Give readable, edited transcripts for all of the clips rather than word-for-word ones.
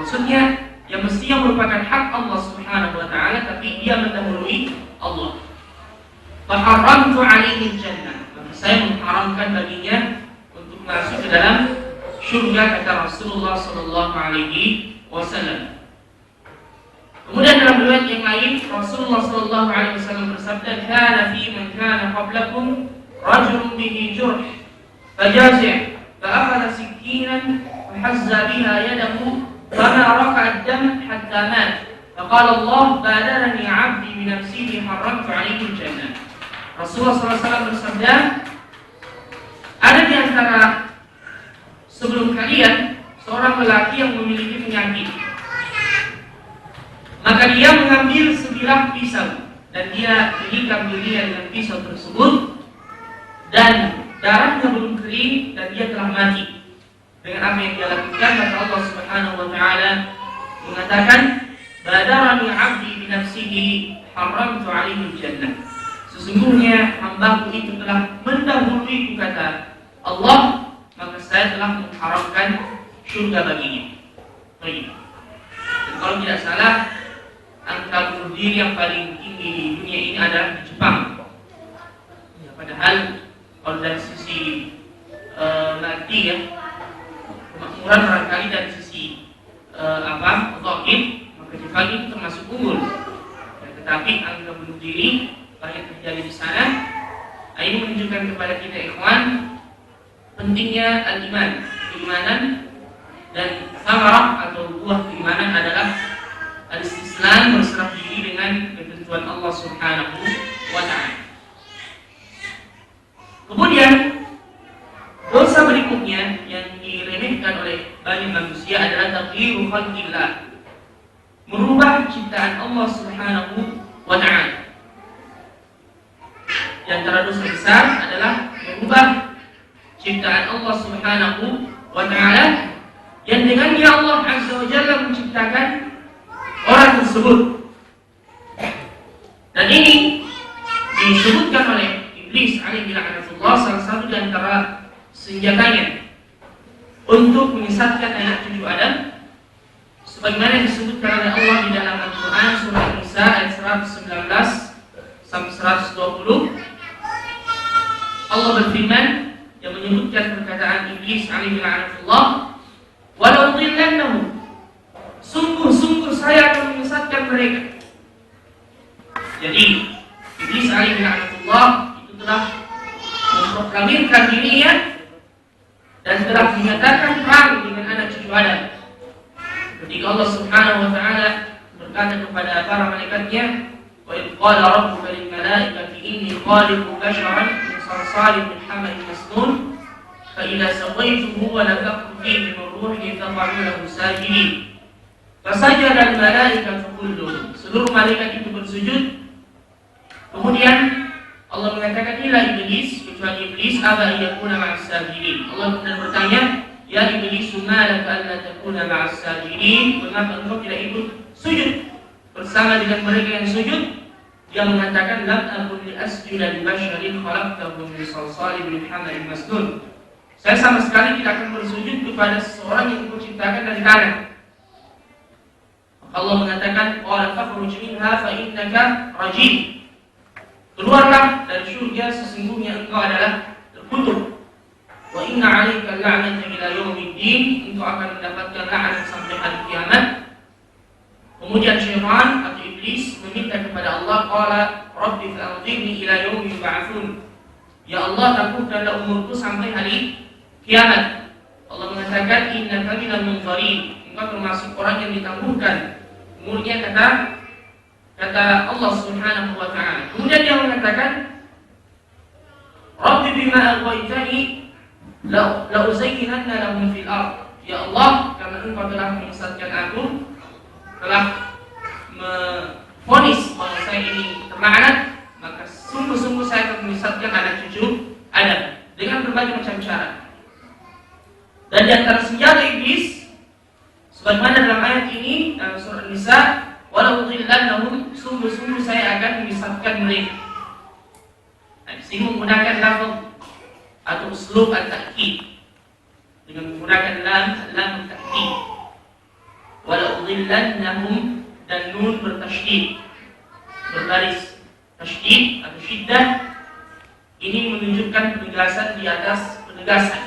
Maksudnya yang mestinya merupakan hak Allah Subhanahu wa taala, tapi dia mendahului Allah. Faharamtu alaihi jannah, maka saya mengharamkan baginya untuk masuk ke dalam syurga, kata Rasulullah sallallahu alaihi wasallam. Kemudian dalam riwayat yang lain Rasulullah sallallahu alaihi wasallam bersabda, "Kana fi man kana qablakum rajulun bihi jurh, fajazi' fa akhadha sikinan fa hazza biha yadahu fama raka'a ad-dam hatta mat. Faqala Allah, badarani 'abdi bi nafsihi haramtu 'alaihi al-jannah." Rasulullah sallallahu alaihi wasallam bersabda, ada di antara sebelum kalian seorang lelaki yang memiliki penyakit. Maka dia mengambil sebilah pisau dan dia menikam dirinya dengan pisau tersebut, dan darahnya belum kering dan dia telah mati. Dengan apa yang dia lakukan, maka Allah Subhanahu wa taala mengatakan, "Badarani 'abdi bi nafsihi haramtu 'alaihi al-jannah." Sesungguhnya hambaku itu telah mendahuluiku, kata Allah, maka saya telah mengharamkan syurga baginya. Baik. Dan kalau tidak salah, angka bunuh diri yang paling tinggi di dunia ini adalah di Jepang. Ya, padahal kalau dari sisi mati ya, kemakmuran barangkali dari sisi zahir, maka Jepang itu termasuk unggul. Ya, tetapi angka bunuh diri banyak terjadi di sana. Ini menunjukkan kepada kita, ikhwan, pentingnya al-iman, keimanan, dan samarah atau buah keimanan adalah al-istislam, berserah diri dengan ketentuan Allah Subhanahu wa ta'ala. Kemudian dosa berikutnya yang diremehkan oleh banyak manusia adalah taghyiru khalqillah, merubah ciptaan Allah Subhanahu wa ta'ala. Di antara dosa besar adalah merubah ciptaan Allah Subhanahu wa ta'ala, yang dengannya Allah Azza wa Jalla menciptakan orang tersebut. Dan ini disebutkan oleh Iblis alaihi laknatullah, salah satu di antara senjatanya untuk menyesatkan anak cucu Adam, sebagaimana disebutkan oleh Allah di dalam Al-Quran surah An-Nisa ayat 119 sampai 120. Allah berfirman yang menyebutkan perkataan Iblis alaihi laknatullah, "Walau dhillannahum," sungguh saya akan menyesatkan mereka. Jadi Iblis alaihi laknatullah itu telah memproklamirkan dirinya dan telah menyatakan perang dengan anak cucu Adam. Ketika Allah Subhanahu wa taala berkata kepada para malaikatnya, "Wa idh qala rabbuka lil malaikati inni khaliqu basharan min salsalin min hamain masnun fa idza sawaituhu wa nafakhtu fihi min ruhi faq'u lahu sajidin." Fasajada al-malaikatu kulluhum, seluruh malaikat itu bersujud. Kemudian Allah mengatakan, "Ila iblis," kecuali iblis, "aba yakuna ma'as sajidin." Allah kemudian bertanya, "Ya iblis, ma laka alla takuna ma'as sajidin?" Mengapa engkau tidak ikut sujud bersama dengan mereka yang sujud? Dia mengatakan, "Lam akun li asjuda li basharin khalaqtahu min salsalin min hamain masnun." Saya sama sekali tidak akan bersujud kepada seseorang yang engkau ciptakan dari tanah. Allah mengatakan, "Qala fakhruj minha fa innaka rajim." Keluarlah dari surga, sesungguhnya engkau adalah terkutuk. Wa inna 'alaika al-la'nata ila yaumiddin, engkau akan mendapatkan laknat sampai hari kiamat. Kemudian syaitan atau iblis meminta kepada Allah, "Qala rabbi fa'anzirni ila yaumi yub'atsun." Ya Allah, takutkanlah umurku sampai hari kiamat. Allah mengatakan, "Innaka minal munzirin," engkau termasuk orang yang ditangguhkan umurnya, kata Allah Subhanahu wa ta'ala. Kemudian dia mengatakan, "Rabbi bima aghwaytani la uzayyinanna lahum fil ardh." Ya Allah, karena engkau telah menyesatkan aku, telah memvonis bahwa saya ini terlaknat, maka sungguh-sungguh saya akan menyesatkan anak cucu Adam dengan berbagai macam cara. Dan di antara senjata iblis, sebagaimana dalam ayat ini dalam surah An-Nisa, "Walau dhillannahum," sungguh-sungguh saya akan menyesatkan mereka. Di sini menggunakan lafaz atau uslub at-ta'kid dengan menggunakan lam at-ta'kid. Walau udkhilannahum, dan nun bertasydid, berbaris tasydid atau syiddah. Ini menunjukkan penegasan di atas penegasan.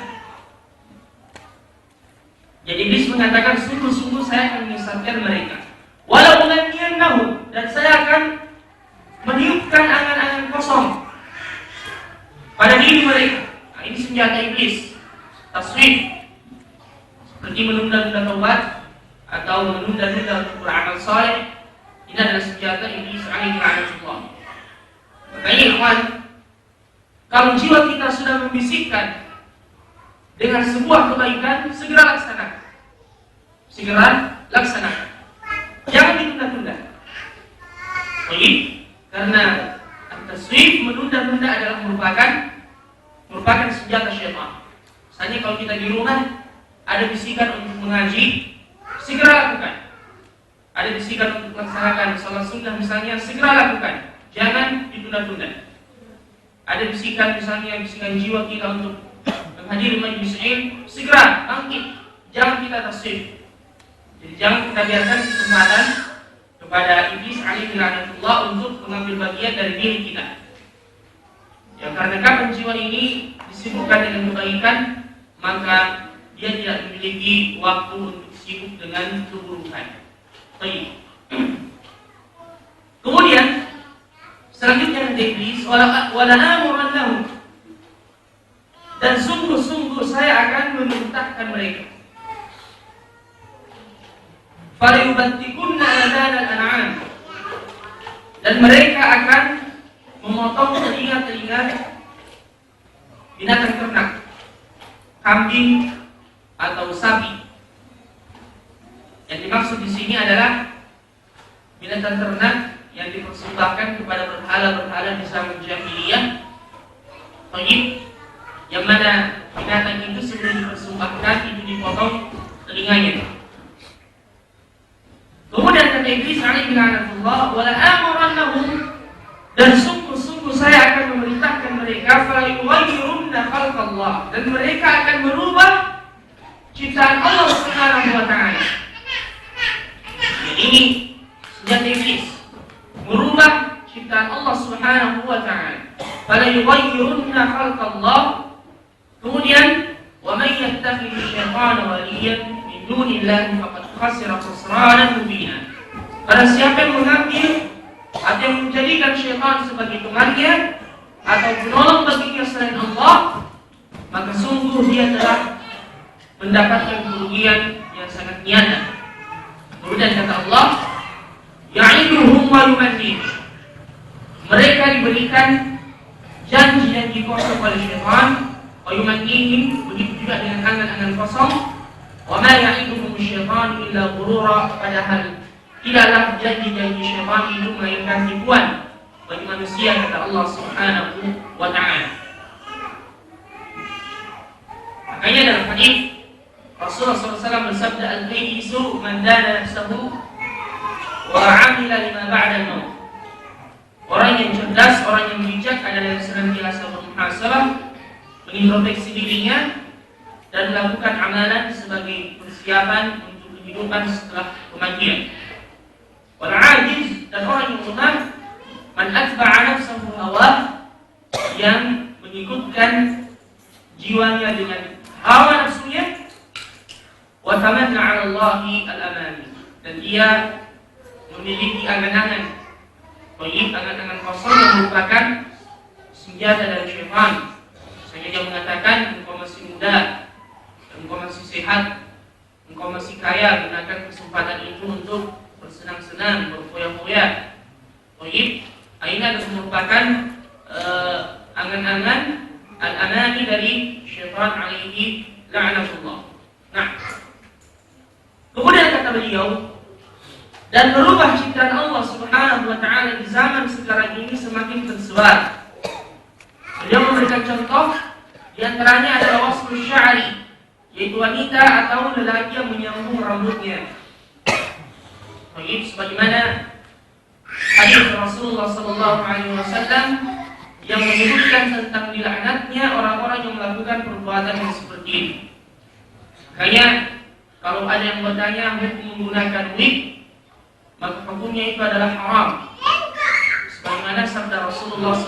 Jadi Iblis mengatakan, sungguh-sungguh saya akan menyesatkan mereka. Walau umanniyannahum, dan saya akan meniupkan angan-angan kosong pada diri mereka. Nah, ini senjata iblis, taswif, seperti menunda-nunda taubat atau menunda-nunda untuk beramal saleh. Ini adalah senjata iblis alaihi la'natullah. Makanya ikhwan, kalau jiwa kita sudah membisikkan dengan sebuah kebaikan, segera laksanakan. Segera laksanakan. Jangan ditunda-tunda. Baik, karena taswif, menunda-nunda adalah merupakan senjata syaitan. Misalnya kalau kita di rumah ada bisikan untuk mengaji, segera lakukan. Ada bisikan untuk melaksanakan salat sunnah misalnya, segera lakukan. Jangan ditunda-tunda. Ada bisikan misalnya, bisikan jiwa kita untuk menghadiri majelis ilmu, segera bangkit. Jangan kita taswif. Jadi jangan kita biarkan kesempatan kepada iblis alaihi la'natullah untuk mengambil bagian dari diri kita. Ya, karena kapan jiwa ini disibukkan dengan kebaikan, maka dia tidak memiliki waktu untuk sibuk dengan keburukan. Baik. Kemudian selanjutnya kata iblis, wala amurannahum, dan sungguh-sungguh saya akan memerintahkan mereka. Falyubattikunna adhanal an'am, dan mereka akan memotong telinga-telinga binatang ternak, kambing atau sapi. Yang dimaksud di sini adalah binatang ternak yang dipersembahkan kepada berhala-berhala di zaman jahiliyah. Yang mana binatang itu sebelum dipersembahkan itu dipotong telinganya. Kemudian kata iblis alaihi la'natullah, wala amurannahum, dan sungguh-sungguh saya akan memerintahkan mereka, falyughayyirunna khalqallah, dan mereka akan merubah ciptaan Allah Subhanahu wa taala. Ini senjata iblis, merubah ciptaan Allah Subhanahu wa taala. Falyughayyirunna khalqallah. Kemudian, wa may yattakhidhu syaitana waliyan min dunillahi faqad khasira khusranan mubina. Barang siapa yang mengambil atau yang menjadikan syaitan sebagai temannya atau penolong baginya selain Allah, maka sungguh dia telah mendapatkan kerugian yang sangat nyata. Kemudian kata Allah, ya'iduhum wa yumannihim, mereka diberikan janji-janji kosong oleh syaitan, wa yumannihim, begitu juga dengan angan-angan kosong. Wa ma ya'iduhum syaitan illa ghurura, padahal tidaklah janji-janji syaitan itu melainkan tipuan bagi manusia, kata Allah Subhanahu wa ta'ala. Makanya dalam hadis Rasulullah SAW bersabda, al-qayyisu man dana nafsahu wa 'amila lima ba'da al-maut. Orang yang cerdas, orang yang bijak adalah yang senantiasa bermuhasabah, mengintrospeksi dirinya dan melakukan amalan sebagai persiapan untuk kehidupan setelah kematian. Wal 'ajiz, dan orang yang lemah, man atba'a nafsahu hawah, yang mengikutkan jiwanya dengan hawa nafsunya, wa tamanna 'ala Allahi al-amani, dan dia memiliki angan-angan baik, angan-angan kosong yang merupakan senjata dari syaitan. Misalnya dia mengatakan, engkau masih muda, engkau masih sehat, engkau masih kaya, gunakan kesempatan itu untuk bersenang-senang, berfoya-foya. Baik, ini adalah merupakan angan-angan al-amani dari syaitan alaihi la'natullah. Nah, kemudian kata beliau, dan merubah ciptaan Allah Subhanahu wa ta'ala di zaman sekarang ini semakin tersebar. Beliau memberikan contoh, di antaranya adalah wasful sya'ri, yaitu wanita atau lelaki yang menyambung rambutnya. Baik, sebagaimana hadis Rasulullah SAW yang menyebutkan tentang dilaknatnya orang-orang yang melakukan perbuatan yang seperti ini. Makanya Kalau ada yang bertanya hukum menggunakan wig, maka hukumnya itu adalah haram. Sebagaimana sabda Rasulullah